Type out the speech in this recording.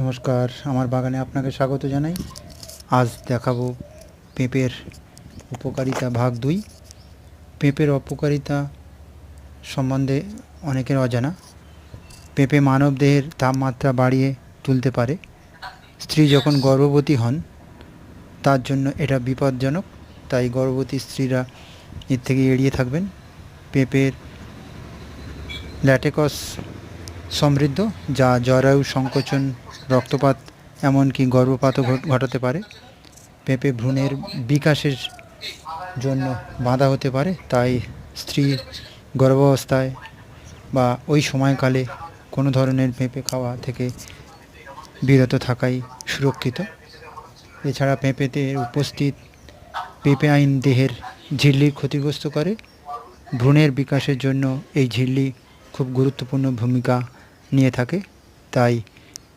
নমস্কার, আমার বাগানে আপনাকে স্বাগত জানাই। আজ দেখাবো পেঁপের উপকারিতা ভাগ 2। পেঁপের অপকারিতা সম্বন্ধে অনেকের অজানা। পেঁপে মানবদেহের তাপমাত্রা বাড়িয়ে তুলতে পারে। স্ত্রী যখন গর্ভবতী হন তার জন্য এটা বিপজ্জনক, তাই গর্ভবতী স্ত্রীরা এর থেকে এড়িয়ে থাকবেন। পেঁপের ল্যাটেক্স সমৃদ্ধ, যা জরায়ু সংকোচন, রক্তপাত, এমনকি গর্ভপাতও ঘটাতে পারে। পেঁপে ভ্রূণের বিকাশের জন্য বাধা হতে পারে, তাই স্ত্রী গর্ভাবস্থায় বা ওই সময়কালে কোনো ধরনের পেঁপে খাওয়া থেকে বিরত থাকাই সুরক্ষিত। এছাড়া পেঁপেতে উপস্থিত পেঁপেআইন দেহের ঝিল্লির ক্ষতিগ্রস্ত করে। ভ্রূণের বিকাশের জন্য এই ঝিল্লি খুব গুরুত্বপূর্ণ ভূমিকা নিয়ে থাকে, তাই